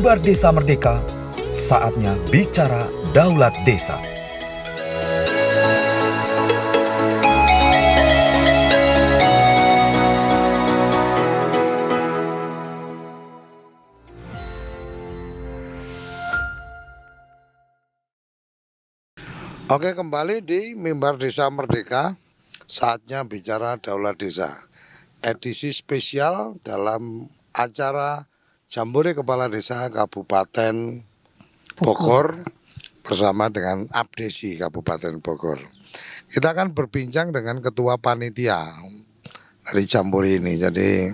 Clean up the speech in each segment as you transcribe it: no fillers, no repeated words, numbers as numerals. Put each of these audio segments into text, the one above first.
Mimbar Desa Merdeka, saatnya bicara Daulat Desa. Oke, kembali di Mimbar Desa Merdeka, saatnya bicara Daulat Desa. Edisi spesial dalam acara Jambore Kepala Desa Kabupaten Bogor bersama dengan Abdesi Kabupaten Bogor. Kita akan berbincang dengan Ketua Panitia dari Jambore ini. Jadi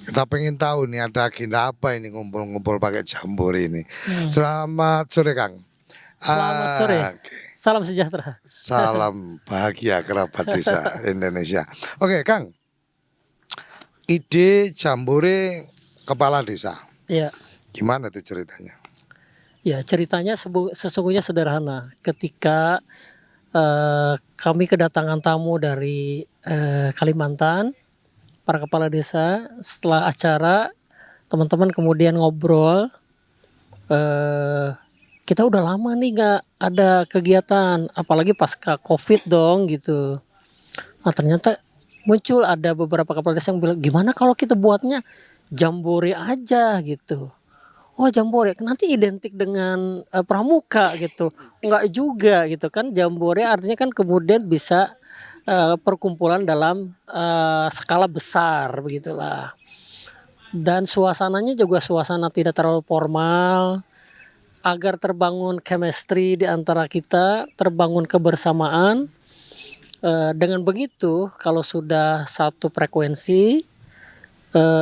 kita pengen tahu nih ada agenda apa ini ngumpul-ngumpul pakai Jambore ini. Selamat sore, Kang. Selamat sore. Oke. Salam sejahtera. Salam bahagia kerabat desa Indonesia. Oke, Kang. Ide Jambore Kepala Desa. Ya, Gimana tuh ceritanya? ya ceritanya sesungguhnya sederhana. Ketika kami kedatangan tamu dari Kalimantan, para kepala desa, setelah acara teman-teman kemudian ngobrol. Kita udah lama nih nggak ada kegiatan, apalagi pasca COVID dong gitu. Nah ternyata muncul ada beberapa kepala desa yang bilang, gimana kalau kita buatnya Jambore aja gitu. Oh Jambore, nanti identik dengan pramuka gitu. Enggak juga gitu kan, Jambore artinya kan kemudian bisa perkumpulan dalam skala besar begitulah. Dan suasananya juga suasana tidak terlalu formal, agar terbangun chemistry di antara kita, terbangun kebersamaan. Dengan begitu, kalau sudah satu frekuensi,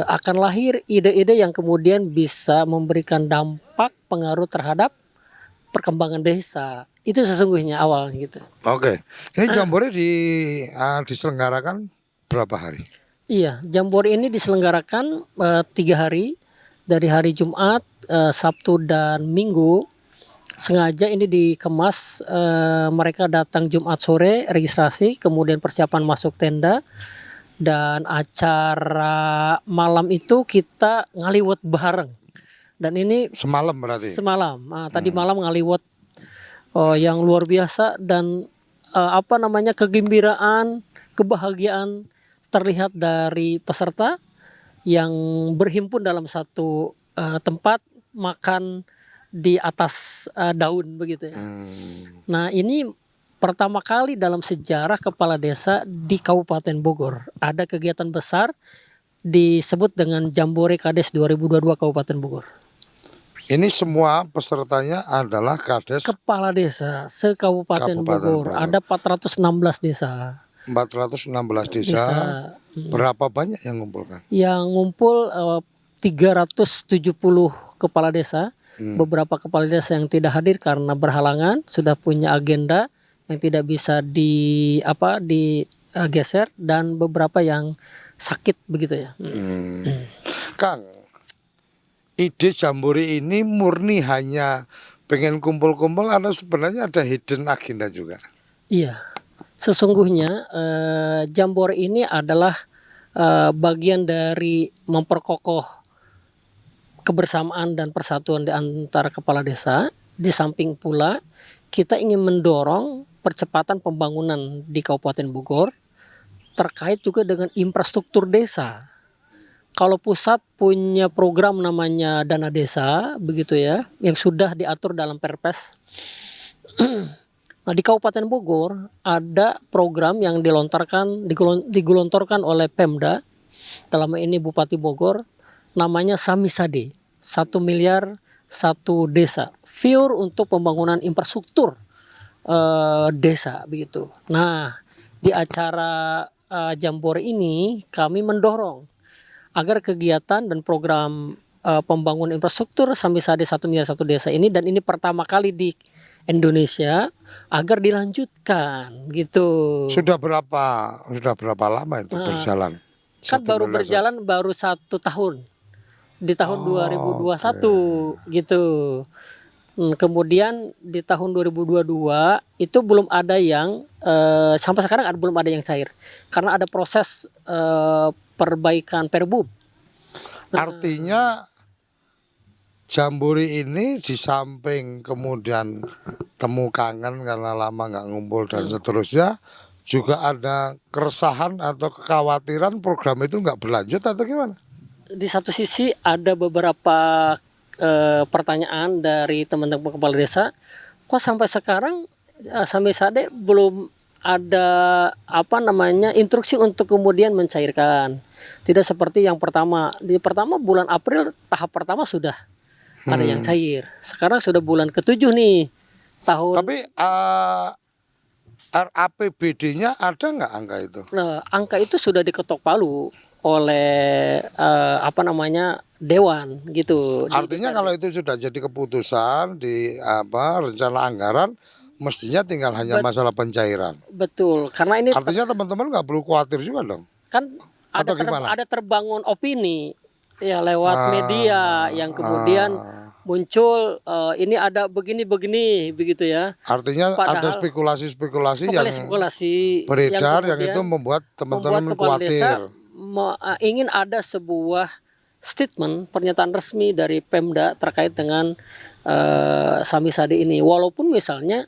akan lahir ide-ide yang kemudian bisa memberikan dampak pengaruh terhadap perkembangan desa. Itu sesungguhnya awalnya gitu. Oke. Ini Jambore diselenggarakan berapa hari? Iya, Jambore ini diselenggarakan 3 hari, dari hari Jumat, Sabtu dan Minggu. Sengaja ini dikemas, mereka datang Jumat sore registrasi, kemudian persiapan masuk tenda, dan acara malam itu kita ngaliwet bareng. Dan ini Semalam berarti? semalam, tadi malam ngaliwet yang luar biasa, dan kegembiraan, kebahagiaan terlihat dari peserta yang berhimpun dalam satu tempat makan di atas daun begitu ya. Nah ini pertama kali dalam sejarah kepala desa di Kabupaten Bogor ada kegiatan besar disebut dengan Jambore Kades 2022 Kabupaten Bogor. Ini semua pesertanya adalah Kades Kepala desa se-Kabupaten Bogor. Ada 416 desa. 416 desa. Berapa banyak yang ngumpulkan? Yang ngumpul 370 kepala desa. Beberapa kepala desa yang tidak hadir karena berhalangan, sudah punya agenda yang tidak bisa digeser, dan beberapa yang sakit begitu ya. Kang, ide Jambore ini murni hanya pengen kumpul-kumpul atau sebenarnya ada hidden agenda juga? Iya, sesungguhnya Jambore ini adalah bagian dari memperkokoh kebersamaan dan persatuan di antara kepala desa. Di samping pula kita ingin mendorong percepatan pembangunan di Kabupaten Bogor terkait juga dengan infrastruktur desa. Kalau pusat punya program namanya Dana Desa begitu ya, yang sudah diatur dalam Perpres. Nah, di Kabupaten Bogor ada program yang digelontorkan oleh Pemda, dalam ini Bupati Bogor, namanya Samisade, 1 miliar 1 desa, pure untuk pembangunan infrastruktur desa begitu. Nah, di acara Jambore ini kami mendorong agar kegiatan dan program pembangunan infrastruktur Samisade 1 miliar 1 desa ini, dan ini pertama kali di Indonesia, agar dilanjutkan gitu. Sudah berapa lama itu berjalan? Kan baru berjalan baru 1 tahun di tahun 2021 gitu. Kemudian di tahun 2022 itu belum ada yang sampai sekarang belum ada yang cair karena ada proses perbaikan Perbub. Artinya Jambore ini di samping kemudian temu kangen karena lama nggak ngumpul dan seterusnya, juga ada keresahan atau kekhawatiran program itu nggak berlanjut atau gimana? Di satu sisi ada beberapa pertanyaan dari teman-teman kepala desa, kok sampai sekarang sampai Sade belum ada instruksi untuk kemudian mencairkan. Tidak seperti yang pertama. Di pertama bulan April tahap pertama sudah ada yang cair. Sekarang sudah bulan ke-7 nih tahun. Tapi RAPBD-nya ada nggak angka itu? Nah, angka itu sudah diketok palu oleh dewan gitu. Artinya kalau itu sudah jadi keputusan di rencana anggaran, mestinya tinggal hanya masalah pencairan. Betul, karena ini Artinya teman-teman nggak perlu khawatir juga dong. kan Atau gimana? ada terbangun opini ya lewat media yang kemudian muncul ini ada begini begitu ya. Artinya ada Padahal spekulasi-spekulasi yang spekulasi beredar yang kemudian itu membuat teman-teman kepala desa khawatir. ingin ada sebuah statement pernyataan resmi dari Pemda terkait dengan Sami Sade ini. Walaupun misalnya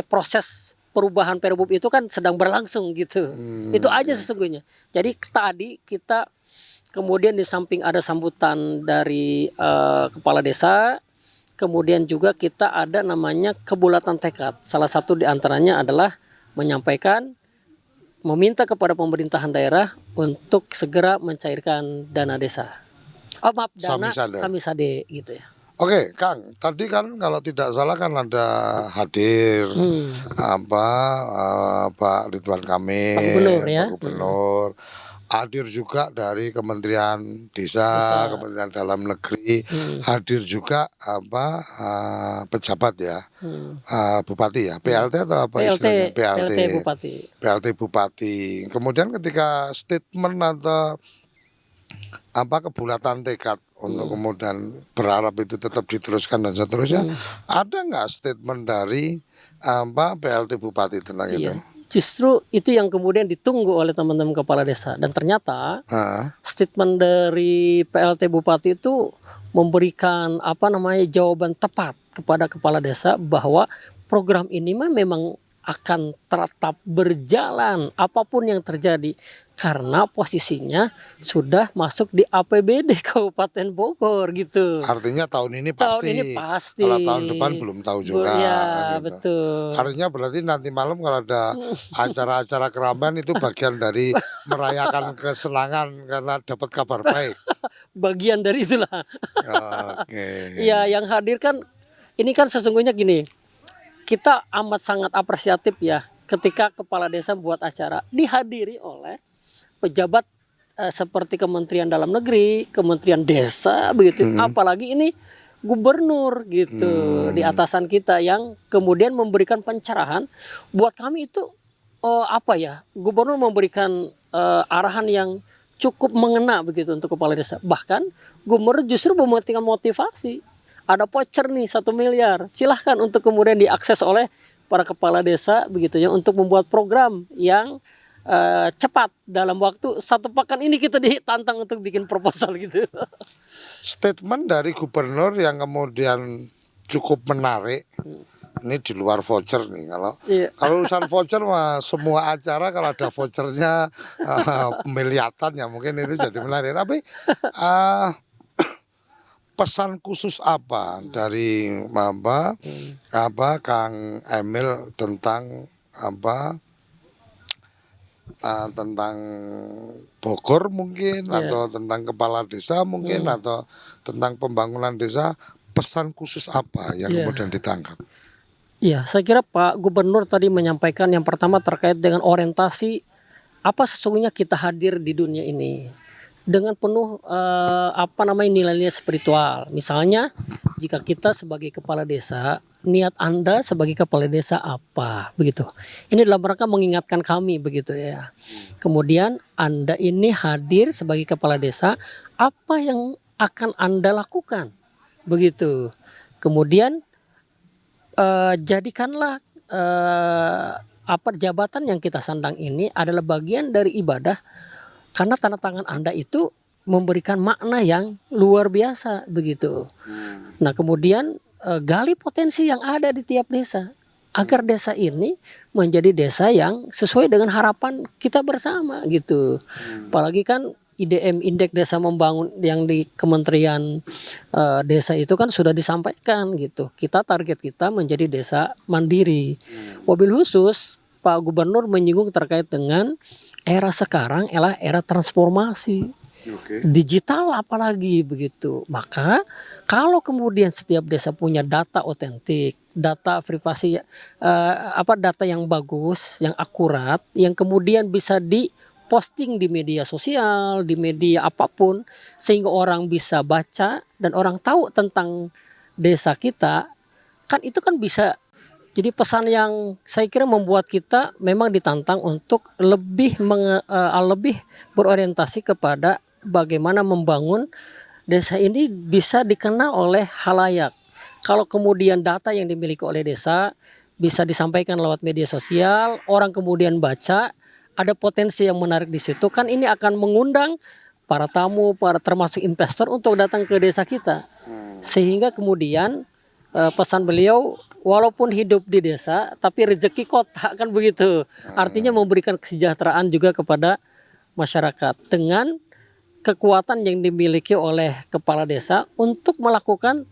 proses perubahan Perbup itu kan sedang berlangsung gitu. Itu aja sesungguhnya. Jadi tadi kita kemudian di samping ada sambutan dari kepala desa, kemudian juga kita ada namanya kebulatan tekad. Salah satu di antaranya adalah meminta kepada pemerintahan daerah untuk segera mencairkan dana desa. Dana Sami Sade gitu ya. Oke, Kang, tadi kan kalau tidak salah kan ada hadir Pak Ridwan Kamil, Pak Gubernur ya. Pak Gubernur, hadir juga dari Kementerian Desa, Kementerian Dalam Negeri, hadir juga pejabat ya, bupati ya, PLT atau apa istilahnya? PLT Bupati. PLT Bupati. Kemudian ketika statement atau kebulatan tekad untuk kemudian berharap itu tetap diteruskan dan seterusnya, ada nggak statement dari PLT Bupati tentang itu? Justru itu yang kemudian ditunggu oleh teman-teman kepala desa, dan ternyata statement dari PLT Bupati itu memberikan jawaban tepat kepada kepala desa bahwa program ini memang akan tetap berjalan apapun yang terjadi karena posisinya sudah masuk di APBD Kabupaten Bogor gitu. Artinya tahun ini pasti. Kalau tahun depan belum tahu juga. Ya, gitu. Betul. Artinya berarti nanti malam kalau ada acara-acara keramaian itu bagian dari merayakan kesenangan karena dapat kabar baik. Bagian dari itulah. Oke. Ya, yang hadir kan ini kan sesungguhnya gini. Kita amat sangat apresiatif ya ketika kepala desa buat acara dihadiri oleh pejabat seperti Kementerian Dalam Negeri, Kementerian Desa begitu. Apalagi ini gubernur gitu di atasan kita yang kemudian memberikan pencerahan buat kami itu gubernur memberikan arahan yang cukup mengena begitu untuk kepala desa. Bahkan gubernur justru memberikan motivasi. Ada voucher nih 1 miliar, silahkan untuk kemudian diakses oleh para kepala desa begitu ya untuk membuat program yang cepat dalam waktu 1 pekan ini kita ditantang untuk bikin proposal gitu. Statement dari gubernur yang kemudian cukup menarik. Ini di luar voucher nih kalau urusan voucher mah semua acara kalau ada vouchernya miliatan ya mungkin itu jadi menarik. Tapi pesan khusus apa dari Kang Emil tentang tentang Bogor mungkin atau tentang kepala desa mungkin atau tentang pembangunan desa, pesan khusus apa yang kemudian ditangkap? Ya, saya kira Pak Gubernur tadi menyampaikan yang pertama terkait dengan orientasi apa sesungguhnya kita hadir di dunia ini dengan penuh nilai-nilai spiritual. Misalnya jika kita sebagai kepala desa, niat Anda sebagai kepala desa apa begitu. Ini dalam rangka mengingatkan kami begitu ya. Kemudian Anda ini hadir sebagai kepala desa, apa yang akan Anda lakukan begitu. Kemudian jadikanlah jabatan yang kita sandang ini adalah bagian dari ibadah. Karena tanda tangan Anda itu memberikan makna yang luar biasa begitu. Nah kemudian gali potensi yang ada di tiap desa agar desa ini menjadi desa yang sesuai dengan harapan kita bersama gitu. Apalagi kan IDM Indeks Desa Membangun yang di Kementerian Desa itu kan sudah disampaikan gitu. Target kita menjadi desa mandiri. Wabil khusus Pak Gubernur menyinggung terkait dengan era sekarang adalah era transformasi. Digital apalagi begitu. Maka kalau kemudian setiap desa punya data otentik, data privasi data yang bagus, yang akurat, yang kemudian bisa diposting di media sosial, di media apapun sehingga orang bisa baca dan orang tahu tentang desa kita, kan itu kan bisa jadi pesan yang saya kira membuat kita memang ditantang untuk lebih berorientasi kepada bagaimana membangun desa ini bisa dikenal oleh halayak. Kalau kemudian data yang dimiliki oleh desa bisa disampaikan lewat media sosial, orang kemudian baca, ada potensi yang menarik di situ, kan ini akan mengundang para tamu, termasuk investor untuk datang ke desa kita. Sehingga kemudian pesan beliau, walaupun hidup di desa tapi rezeki kota, kan begitu. Artinya memberikan kesejahteraan juga kepada masyarakat dengan kekuatan yang dimiliki oleh kepala desa untuk melakukan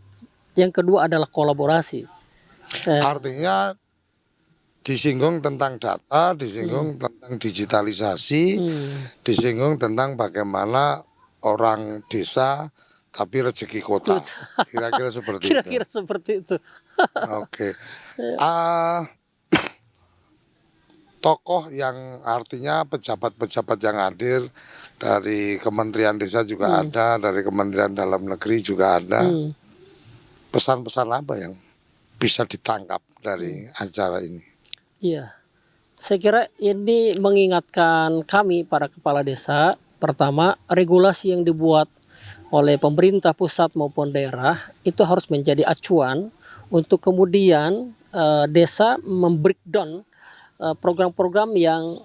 yang kedua adalah kolaborasi. Artinya disinggung tentang data, disinggung tentang digitalisasi, disinggung tentang bagaimana orang desa tapi rezeki kota. Kira-kira seperti itu. Kira-kira seperti itu. Oke. Tokoh yang artinya pejabat-pejabat yang hadir dari Kementerian Desa juga ada, dari Kementerian Dalam Negeri juga ada. Pesan-pesan apa yang bisa ditangkap dari acara ini? Iya, saya kira ini mengingatkan kami para kepala desa, pertama regulasi yang dibuat oleh pemerintah pusat maupun daerah itu harus menjadi acuan untuk kemudian desa membreakdown program-program yang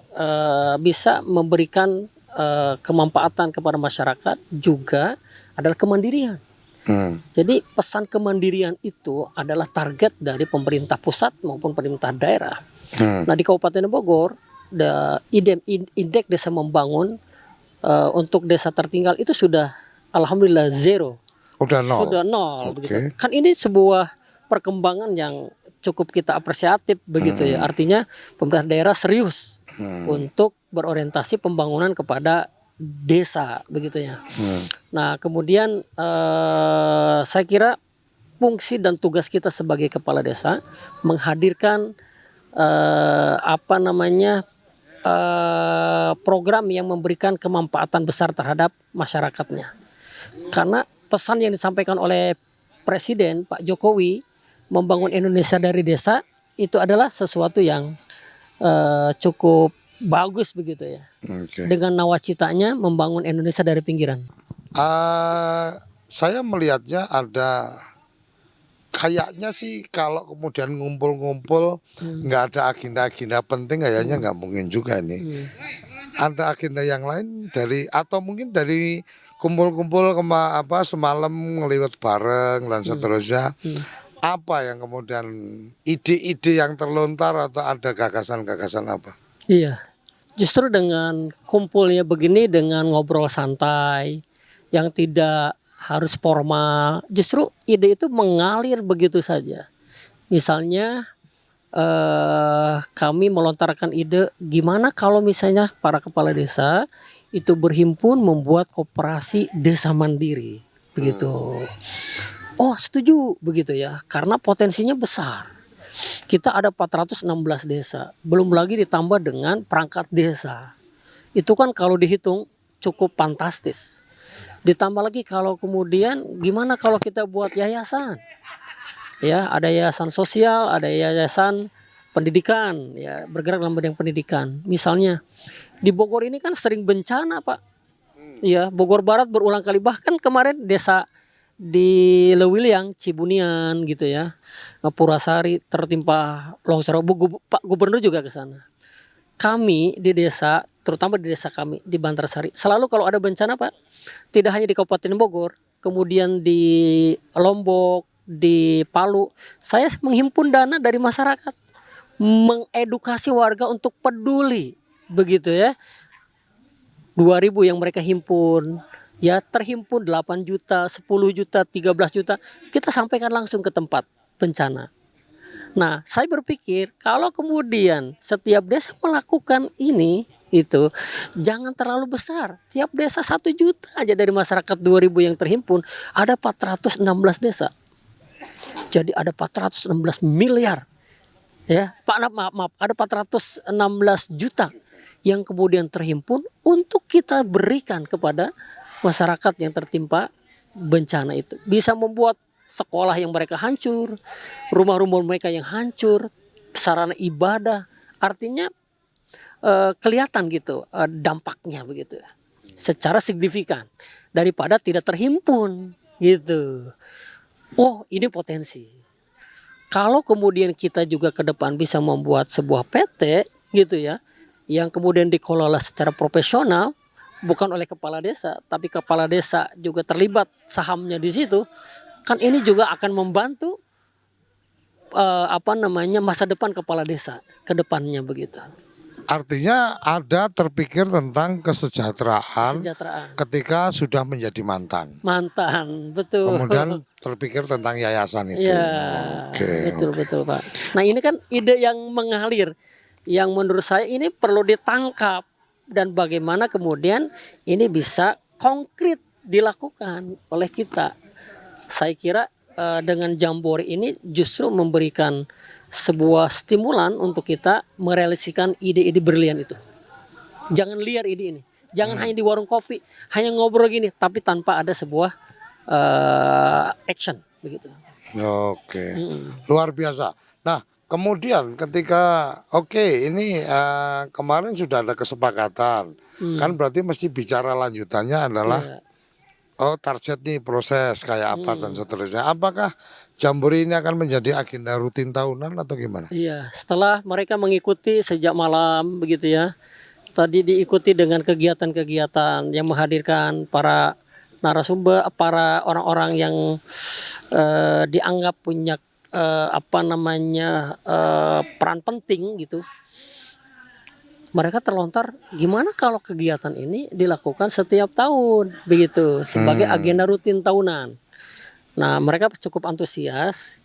bisa memberikan kemanfaatan kepada masyarakat, juga adalah kemandirian. Jadi pesan kemandirian itu adalah target dari pemerintah pusat maupun pemerintah daerah. Nah di Kabupaten Bogor, Indeks Desa Membangun untuk desa tertinggal itu sudah alhamdulillah zero. Udah nol. Sudah nol. Okay. Begitu. Kan ini sebuah perkembangan yang cukup kita apresiatif begitu ya. Artinya pemerintah daerah serius untuk berorientasi pembangunan kepada desa begitu ya. Nah kemudian saya kira fungsi dan tugas kita sebagai kepala desa menghadirkan program yang memberikan kemanfaatan besar terhadap masyarakatnya. Karena pesan yang disampaikan oleh Presiden Pak Jokowi membangun Indonesia dari desa itu adalah sesuatu yang cukup bagus begitu ya. Dengan nawacitanya membangun Indonesia dari pinggiran. Saya melihatnya ada kayaknya sih kalau kemudian ngumpul-ngumpul nggak ada agenda-agenda penting kayaknya nggak mungkin juga nih. Ada agenda yang lain atau mungkin dari kumpul-kumpul semalam ngeliwat bareng dan seterusnya. Apa yang kemudian ide-ide yang terlontar atau ada gagasan-gagasan apa? Iya, justru dengan kumpulnya begini, dengan ngobrol santai yang tidak harus formal, justru ide itu mengalir begitu saja. Misalnya kami melontarkan ide, gimana kalau misalnya para kepala desa itu berhimpun membuat koperasi desa mandiri, begitu. Oh setuju begitu ya, karena potensinya besar. Kita ada 416 desa, belum lagi ditambah dengan perangkat desa. Itu kan kalau dihitung cukup fantastis. Ditambah lagi kalau kemudian gimana kalau kita buat yayasan? Ya, ada yayasan sosial, ada yayasan pendidikan, ya bergerak dalam bidang pendidikan. Misalnya di Bogor ini kan sering bencana, Pak. Ya, Bogor Barat berulang kali, bahkan kemarin desa di Lewiliang, Cibunian gitu ya, Purasari tertimpa longsor. Pak Gubernur juga ke sana. kami di desa, terutama di desa kami di Bantarsari, selalu kalau ada bencana Pak, tidak hanya di Kabupaten Bogor, kemudian di Lombok, di Palu, saya menghimpun dana dari masyarakat, mengedukasi warga untuk peduli, begitu ya. 2.000 yang mereka himpun, ya terhimpun 8 juta, 10 juta, 13 juta, kita sampaikan langsung ke tempat bencana. Nah, saya berpikir kalau kemudian setiap desa melakukan ini, itu jangan terlalu besar. Tiap desa 1 juta aja dari masyarakat 2.000 yang terhimpun, ada 416 desa. Jadi ada 416 miliar. Ya, Pak, maaf, ada 416 juta yang kemudian terhimpun untuk kita berikan kepada masyarakat yang tertimpa bencana itu. Bisa membuat sekolah yang mereka hancur, rumah-rumah mereka yang hancur, sarana ibadah. Artinya kelihatan gitu dampaknya begitu, secara signifikan daripada tidak terhimpun gitu. Oh, ini potensi. Kalau kemudian kita juga ke depan bisa membuat sebuah PT gitu ya, yang kemudian dikelola secara profesional, bukan oleh kepala desa, tapi kepala desa juga terlibat sahamnya di situ, kan ini juga akan membantu masa depan kepala desa ke depannya begitu. Artinya ada terpikir tentang kesejahteraan Kesejahteraan. ketika sudah menjadi mantan. Mantan, betul. Kemudian terpikir tentang yayasan itu. Iya, Oke, betul Pak. Nah ini kan ide yang mengalir, yang menurut saya ini perlu ditangkap dan bagaimana kemudian ini bisa konkret dilakukan oleh kita. Saya kira dengan Jambore ini justru memberikan sebuah stimulan untuk kita merealisasikan ide-ide brilian itu. Jangan liar ide ini, jangan hanya di warung kopi, hanya ngobrol gini, tapi tanpa ada sebuah action begitu. Oke. Luar biasa. Nah, kemudian ketika ini kemarin sudah ada kesepakatan, kan berarti mesti bicara lanjutannya adalah target nih proses kayak apa dan seterusnya. Apakah Jambore ini akan menjadi agenda rutin tahunan atau gimana? Iya, setelah mereka mengikuti sejak malam begitu ya. Tadi diikuti dengan kegiatan-kegiatan yang menghadirkan para narasumber, para orang-orang yang dianggap punya peran penting gitu. Mereka terlontar, gimana kalau kegiatan ini dilakukan setiap tahun begitu sebagai agenda rutin tahunan. Nah, mereka cukup antusias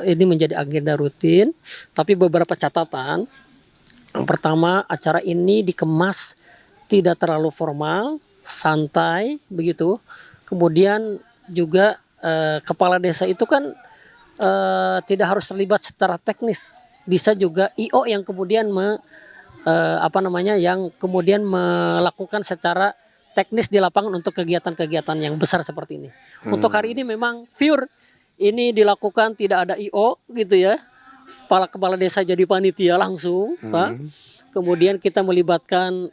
ini menjadi agenda rutin, tapi beberapa catatan. Yang pertama, acara ini dikemas tidak terlalu formal, santai begitu. Kemudian juga kepala desa itu kan tidak harus terlibat secara teknis, bisa juga IO yang kemudian yang kemudian melakukan secara teknis di lapangan untuk kegiatan-kegiatan yang besar seperti ini. Untuk hari ini memang pure ini dilakukan, tidak ada IO gitu ya. Kepala desa jadi panitia langsung, Pak. Kemudian kita melibatkan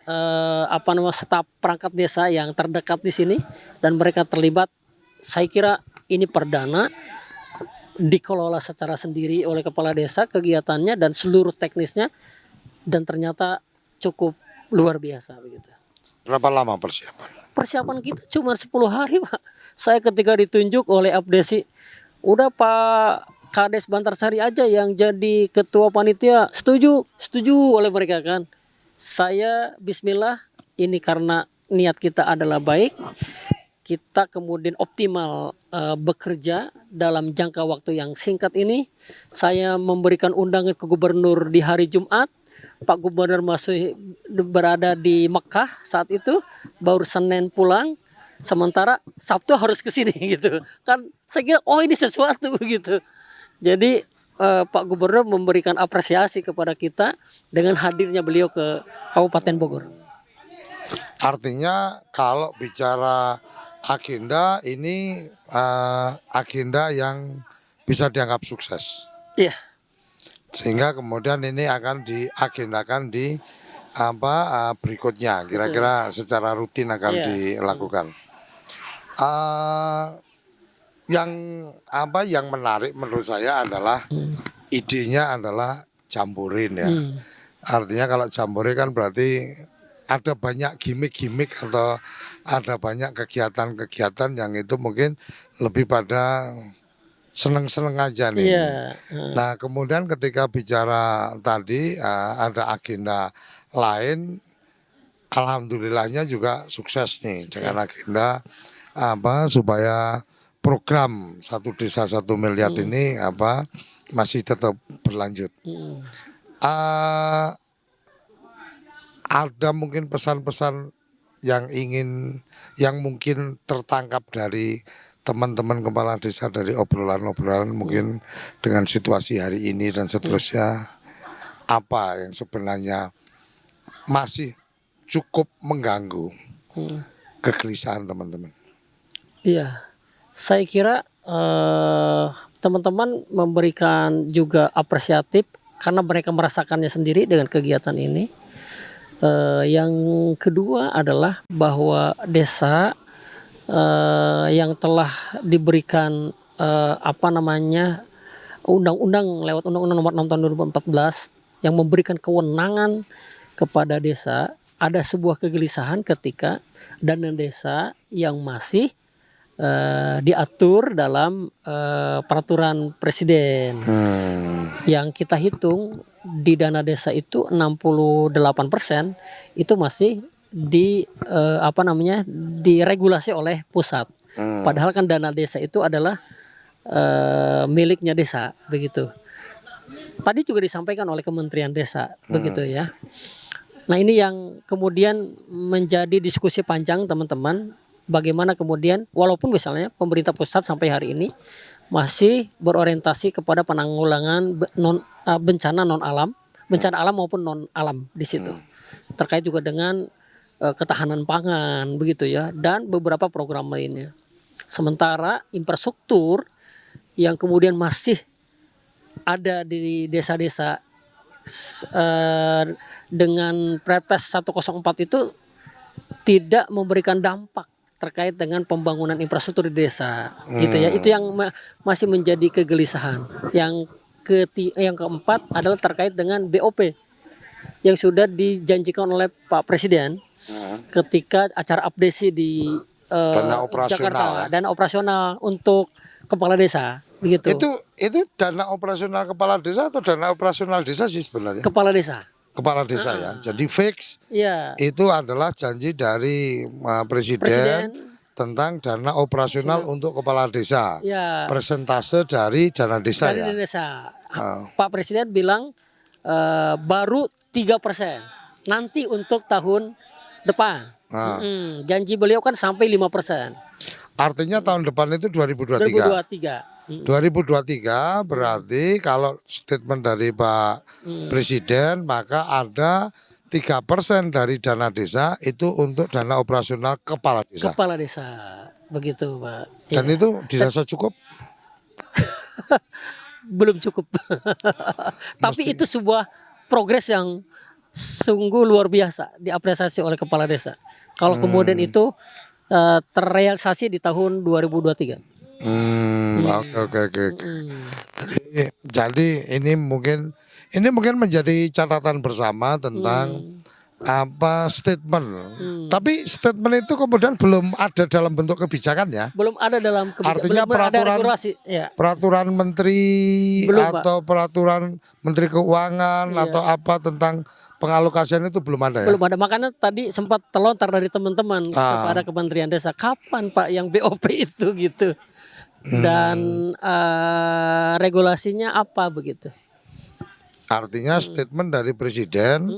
staf perangkat desa yang terdekat di sini dan mereka terlibat. Saya kira ini perdana dikelola secara sendiri oleh kepala desa kegiatannya dan seluruh teknisnya. Dan ternyata cukup luar biasa begitu. Berapa lama persiapan? Persiapan kita cuma 10 hari Pak. Saya ketika ditunjuk oleh Abdesi, udah Pak Kades Bantarsari aja yang jadi ketua panitia, setuju oleh mereka kan. Saya bismillah, ini karena niat kita adalah baik, kita kemudian optimal bekerja dalam jangka waktu yang singkat ini. Saya memberikan undangan ke gubernur di hari Jumat. Pak Gubernur masih berada di Mekah saat itu, baru Senin pulang, sementara Sabtu harus ke sini gitu. Kan saya kira ini sesuatu gitu. Jadi Pak Gubernur memberikan apresiasi kepada kita dengan hadirnya beliau ke Kabupaten Bogor. Artinya kalau bicara agenda ini agenda yang bisa dianggap sukses. Iya. Sehingga kemudian ini akan diagendakan di berikutnya, kira-kira secara rutin akan dilakukan. Yang menarik menurut saya adalah idenya adalah Jamborin ya. Artinya kalau jambore kan berarti ada banyak gimmick-gimmick atau ada banyak kegiatan-kegiatan yang itu mungkin lebih pada seneng-seneng aja nih. Iya, Nah kemudian ketika bicara tadi ada agenda lain, alhamdulillahnya juga sukses nih dengan sukses. agenda supaya program satu desa satu miliar ini masih tetap berlanjut. Mm. Ah, ada mungkin pesan-pesan yang mungkin tertangkap dari teman-teman kepala desa dari obrolan-obrolan mungkin dengan situasi hari ini dan seterusnya, apa yang sebenarnya masih cukup mengganggu Mm. kegelisahan teman-teman. Iya, saya kira teman-teman memberikan juga apresiatif karena mereka merasakannya sendiri dengan kegiatan ini. Yang kedua adalah bahwa desa yang telah diberikan undang-undang lewat Undang-Undang Nomor 6 Tahun 2014 yang memberikan kewenangan kepada desa, ada sebuah kegelisahan ketika dana desa yang masih diatur dalam peraturan presiden. Yang kita hitung di dana desa itu 68% itu masih diregulasi oleh pusat. Padahal kan dana desa itu adalah miliknya desa, begitu. Tadi juga disampaikan oleh Kementerian Desa, begitu ya. Nah ini yang kemudian menjadi diskusi panjang teman-teman. Bagaimana kemudian walaupun misalnya pemerintah pusat sampai hari ini masih berorientasi kepada penanggulangan bencana non alam, bencana alam maupun non alam di situ. Terkait juga dengan ketahanan pangan begitu ya, dan beberapa program lainnya. Sementara infrastruktur yang kemudian masih ada di desa-desa dengan Perpres 104 itu tidak memberikan dampak terkait dengan pembangunan infrastruktur di desa, gitu ya. Itu yang masih menjadi kegelisahan. Yang keempat adalah terkait dengan BOP yang sudah dijanjikan oleh Pak Presiden ketika acara abdesi di Dana operasional, Jakarta, ya? dana operasional untuk kepala desa, begitu. Itu dana operasional kepala desa atau dana operasional desa sih sebenarnya? Kepala desa. Kepala desa ya. Jadi fix Iya. itu adalah janji dari presiden tentang dana operasional untuk kepala desa. Ya. Persentase dari dana desa Dari ya. desa. Pak Presiden bilang baru 3%. Nanti untuk tahun depan. Janji beliau kan sampai 5%. Artinya tahun depan itu 2023. 2023 berarti kalau statement dari Pak Presiden maka ada 3% dari dana desa itu untuk dana operasional kepala desa. Kepala desa, begitu Pak. Dan itu dirasa cukup? Belum cukup. Tapi itu sebuah progres yang sungguh luar biasa diapresiasi oleh kepala desa. Kalau kemudian itu terrealisasi di tahun 2023. Oke. Jadi ini mungkin menjadi catatan bersama tentang statement. Tapi statement itu kemudian belum ada dalam bentuk kebijakan ya. Belum ada dalam kebijakan. Artinya peraturan menteri belum, atau peraturan menteri keuangan atau apa tentang pengalokasian itu belum ada ya. Belum ada. Makanya tadi sempat terlontar dari teman-teman kepada Kementerian Desa, kapan Pak yang BOP itu gitu. Dan regulasinya apa begitu. Artinya statement dari presiden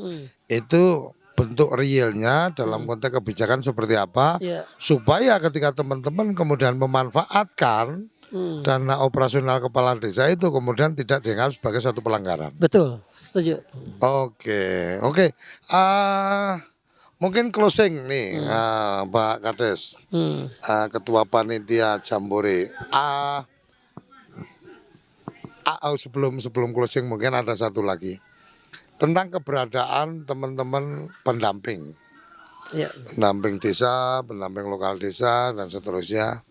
itu bentuk realnya dalam konteks kebijakan seperti apa supaya ketika teman-teman kemudian memanfaatkan dana operasional kepala desa itu kemudian tidak dianggap sebagai satu pelanggaran. Betul, setuju. Oke. Mungkin closing nih Pak Kades, Ketua Panitia Jambore. Sebelum closing mungkin ada satu lagi tentang keberadaan teman-teman pendamping, pendamping desa, pendamping lokal desa dan seterusnya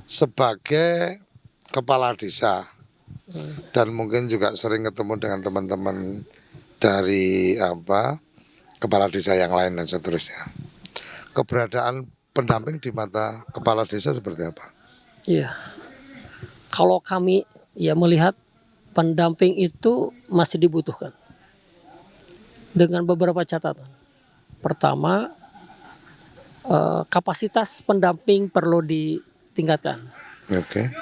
sebagai kepala desa dan mungkin juga sering ketemu dengan teman-teman dari kepala desa yang lain dan seterusnya. Keberadaan pendamping di mata kepala desa seperti apa? Iya. Kalau kami ya melihat pendamping itu masih dibutuhkan. Dengan beberapa catatan. Pertama, kapasitas pendamping perlu ditingkatkan. Oke.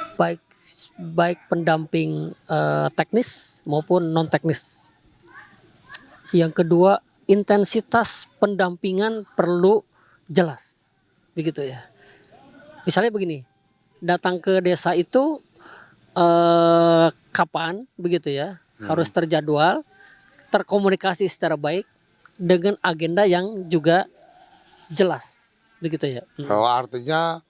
Baik pendamping teknis maupun non teknis. Yang kedua, intensitas pendampingan perlu jelas, begitu ya. Misalnya begini, datang ke desa itu kapan, begitu ya, harus terjadwal, terkomunikasi secara baik dengan agenda yang juga jelas, begitu ya. Oh, artinya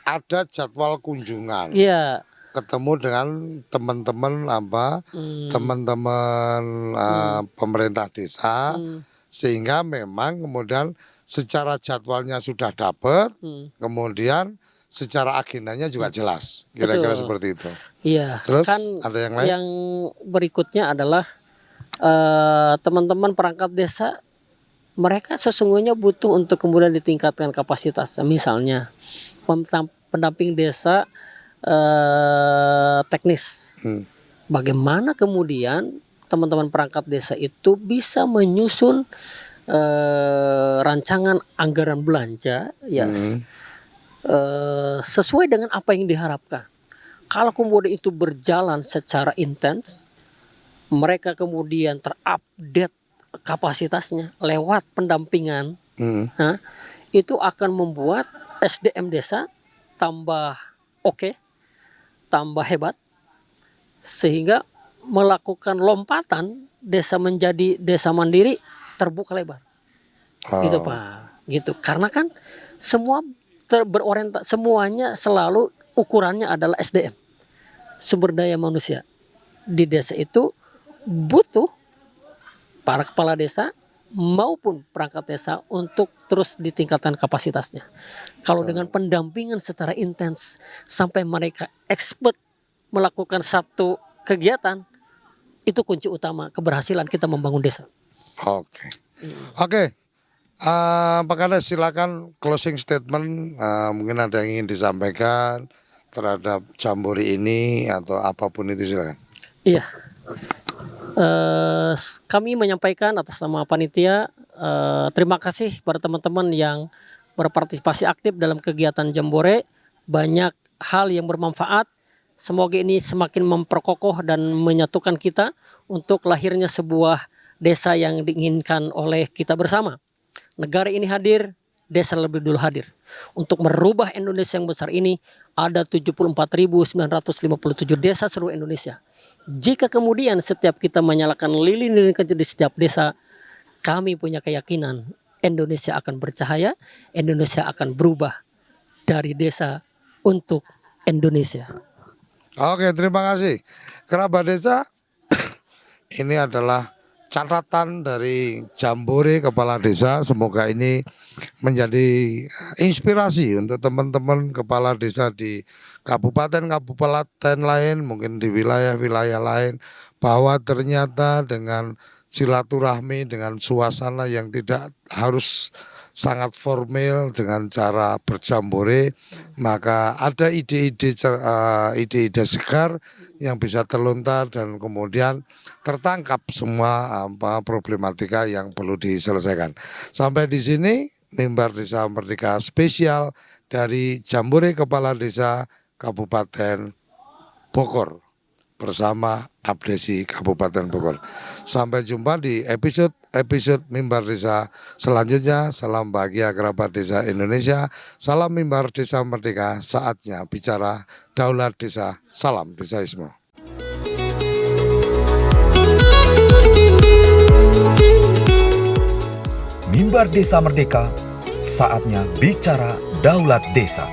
ada jadwal kunjungan. Iya. Ketemu dengan teman-teman teman-teman pemerintah desa, sehingga memang kemudian secara jadwalnya sudah dapat, kemudian secara agendanya juga jelas, kira-kira Betul. seperti itu. Iya. Terus Kan ada yang lain? yang berikutnya adalah teman-teman perangkat desa, mereka sesungguhnya butuh untuk kemudian ditingkatkan kapasitas. Misalnya pendamping desa teknis. Bagaimana kemudian teman-teman perangkat desa itu bisa menyusun rancangan anggaran belanja, ya, sesuai dengan apa yang diharapkan. Kalau kemudian itu berjalan secara intens, mereka kemudian terupdate kapasitasnya lewat pendampingan, itu akan membuat SDM desa tambah oke, tambah hebat, sehingga melakukan lompatan desa menjadi desa mandiri terbuka lebar. Gitu Pak. Gitu. Karena kan semua semuanya selalu ukurannya adalah SDM, sumber daya manusia. Di desa itu butuh para kepala desa maupun perangkat desa untuk terus ditingkatkan kapasitasnya. Kalau dengan pendampingan secara intens sampai mereka expert melakukan satu kegiatan, itu kunci utama keberhasilan kita membangun desa. Oke. Pak Kades, silakan closing statement, mungkin ada yang ingin disampaikan terhadap Jambore ini atau apapun itu, silakan. Iya. Kami menyampaikan atas nama panitia terima kasih pada teman-teman yang berpartisipasi aktif dalam kegiatan Jambore. Banyak hal yang bermanfaat. Semoga ini semakin memperkokoh dan menyatukan kita untuk lahirnya sebuah desa yang diinginkan oleh kita bersama. Negara ini hadir, desa lebih dulu hadir. Untuk merubah Indonesia yang besar ini, ada 74.957 desa seluruh Indonesia. Jika kemudian setiap kita menyalakan lilin-lilin kecil di setiap desa, kami punya keyakinan Indonesia akan bercahaya, Indonesia akan berubah dari desa untuk Indonesia. Oke, terima kasih. Kerabat desa, ini adalah catatan dari Jambore Kepala Desa. Semoga ini menjadi inspirasi untuk teman-teman kepala desa di kabupaten-kabupaten lain, mungkin di wilayah-wilayah lain, bahwa ternyata dengan silaturahmi, dengan suasana yang tidak harus sangat formal, dengan cara berjambore, maka ada ide-ide segar yang bisa terlontar dan kemudian tertangkap semua problematika yang perlu diselesaikan. Sampai di sini Mimbar Desa Merdeka spesial dari Jambore Kepala Desa Kabupaten Bogor bersama Abdesi Kabupaten Bogor. Sampai jumpa di episode Mimbar Desa selanjutnya. Salam bahagia kerabat desa Indonesia. Salam Mimbar Desa Merdeka. Saatnya bicara daulat desa. Salam desaisme. Mimbar Desa Merdeka, saatnya bicara daulat desa.